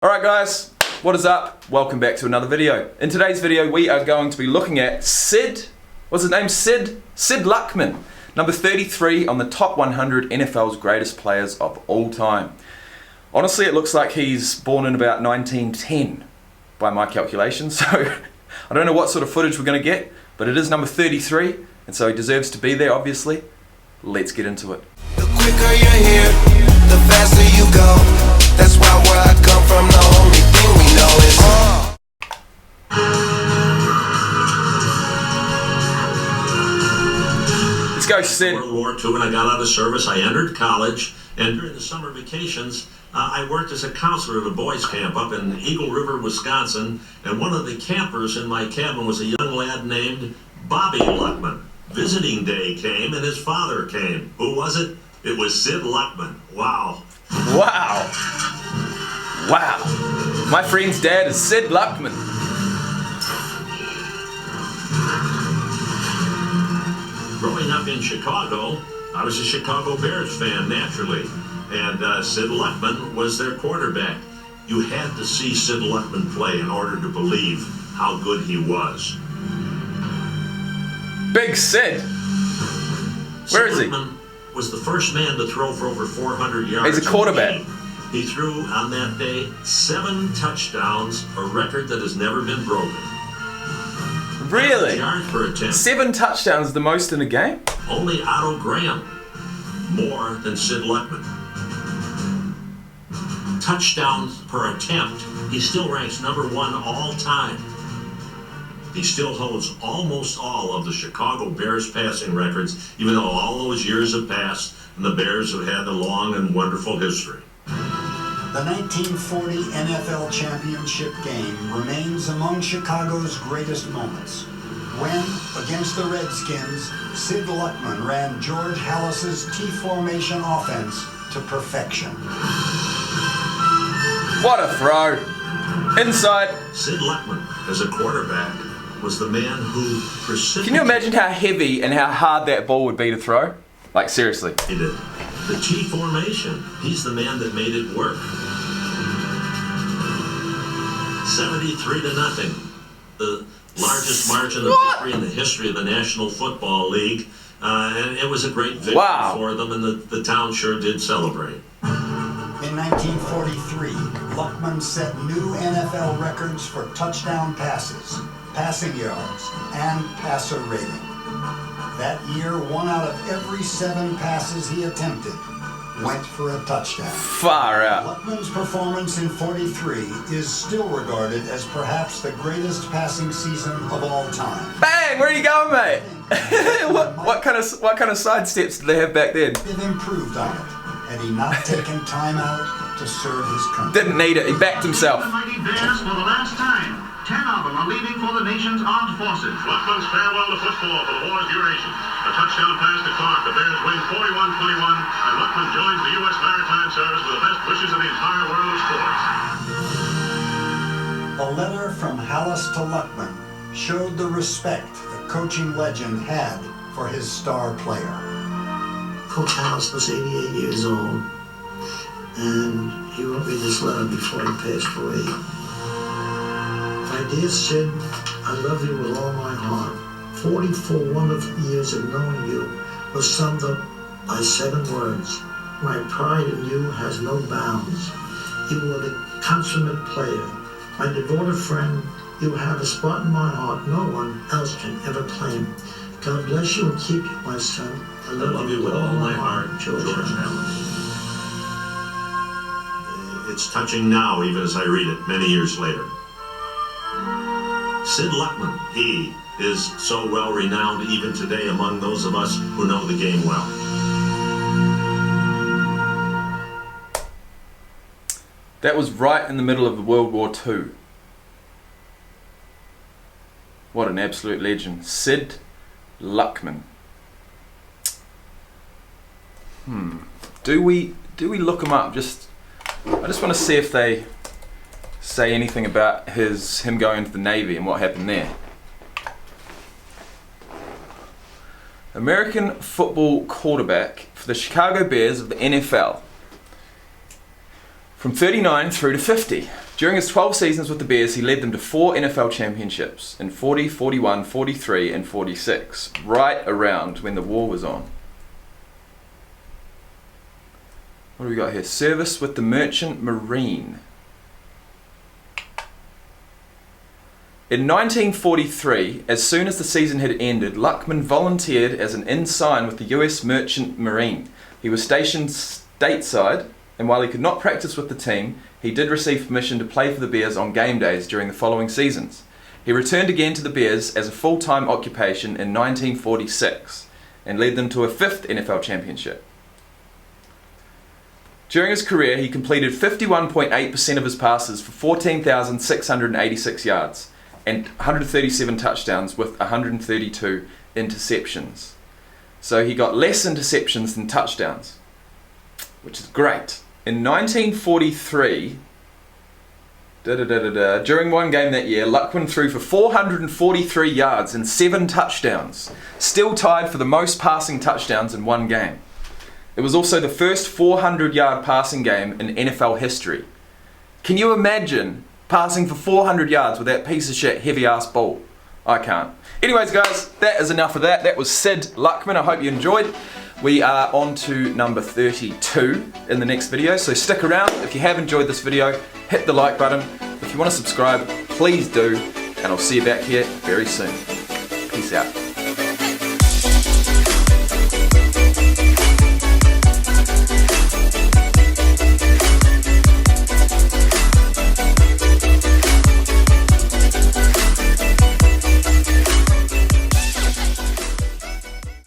Alright guys, what is up? Welcome back to another video. In today's video we are going to be looking at Sid Luckman, number 33 on the top 100 NFL's greatest players of all time. Honestly, it looks like he's born in about 1910 by my calculations, so I don't know what sort of footage we're going to get, but it is number 33, and so he deserves to be there, obviously. Let's get into it. The quicker you're here, the faster you go. That's why where I come from, the only thing we know is Let's go, Sid. World War II, when I got out of service, I entered college, and during the summer vacations, I worked as a counselor at a boys' camp up in Eagle River, Wisconsin, and one of the campers in my cabin was a young lad named Bobby Luckman. Visiting day came, and his father came. Who was it? It was Sid Luckman. Wow. Wow. Wow. My friend's dad is Sid Luckman. Growing up in Chicago, I was a Chicago Bears fan, naturally. And Sid Luckman was their quarterback. You had to see Sid Luckman play in order to believe how good he was. Big Sid. Where is he? Sid Luckman was the first man to throw for over 400 yards. He's a quarterback. He threw on that day 7 touchdowns, a record that has never been broken. Really? Yards per attempt. 7 touchdowns, the most in a game? Only Otto Graham, more than Sid Luckman. Touchdowns per attempt, he still ranks number 1 all time. He still holds almost all of the Chicago Bears passing records, even though all those years have passed and the Bears have had a long and wonderful history. The 1940 NFL Championship game remains among Chicago's greatest moments, when, against the Redskins, Sid Luckman ran George Halas's T-formation offense to perfection. What a throw. Inside. Sid Luckman, as a quarterback, was the man who precipitated... Can you imagine how heavy and how hard that ball would be to throw? Like, seriously. The T-formation. He's the man that made it work. 73-0. The largest margin of victory in the history of the National Football League. And it was a great victory for them, and the town sure did celebrate. In 1943, Luckman set new NFL records for touchdown passes, passing yards, and passer rating. That year, 1 out of every 7 passes he attempted went for a touchdown. Far out. Luckman's performance in 43 is still regarded as perhaps the greatest passing season of all time. Bang! Where are you going, mate? what kind of side steps did they have back then? They've improved on it, had he not taken time out to serve his country. Didn't need it. He backed himself. The mighty Bears for the last time. 10 of them are leaving for the nation's armed forces. Luckman's farewell to football for the war's duration. A touchdown pass to Clark. The Bears win 41-21, and Luckman joins the U.S. Maritime Service with the best wishes of the entire world of sports. A letter from Halas to Luckman showed the respect the coaching legend had for his star player. Coach Halas was 88 years old, and he wrote me this letter before he passed away. My dear Sid, I love you with all my heart. 44 wonderful years of knowing you was summed up by 7 words. My pride in you has no bounds. You were the consummate player. My devoted friend, you have a spot in my heart no one else can ever claim. God bless you and keep you, my son. I love you with all my heart, George Halas. It's touching now, even as I read it, many years later. Sid Luckman, he is so well renowned even today among those of us who know the game well. That was right in the middle of the World War II. What an absolute legend. Sid Luckman. Do we look him up? I just want to see if they say anything about him going into the Navy and what happened there. American football quarterback for the Chicago Bears of the NFL. From 39 through to 50. During his 12 seasons with the Bears, he led them to 4 NFL championships in 40, 41, 43, and 46, right around when the war was on. What do we got here? Service with the Merchant Marine. In 1943, as soon as the season had ended, Luckman volunteered as an ensign with the US Merchant Marine. He was stationed stateside, and while he could not practice with the team, he did receive permission to play for the Bears on game days during the following seasons. He returned again to the Bears as a full-time occupation in 1946 and led them to a 5th NFL championship. During his career, he completed 51.8% of his passes for 14,686 yards and 137 touchdowns with 132 interceptions. So he got less interceptions than touchdowns, which is great. In 1943, during one game that year, Luckman threw for 443 yards and 7 touchdowns, still tied for the most passing touchdowns in one game. It was also the first 400-yard passing game in NFL history. Can you imagine passing for 400 yards with that piece of shit heavy-ass ball? I can't. Anyways, guys, that is enough of that. That was Sid Luckman. I hope you enjoyed. We are on to number 32 in the next video, so stick around. If you have enjoyed this video, hit the like button. If you want to subscribe, please do, and I'll see you back here very soon. Peace out.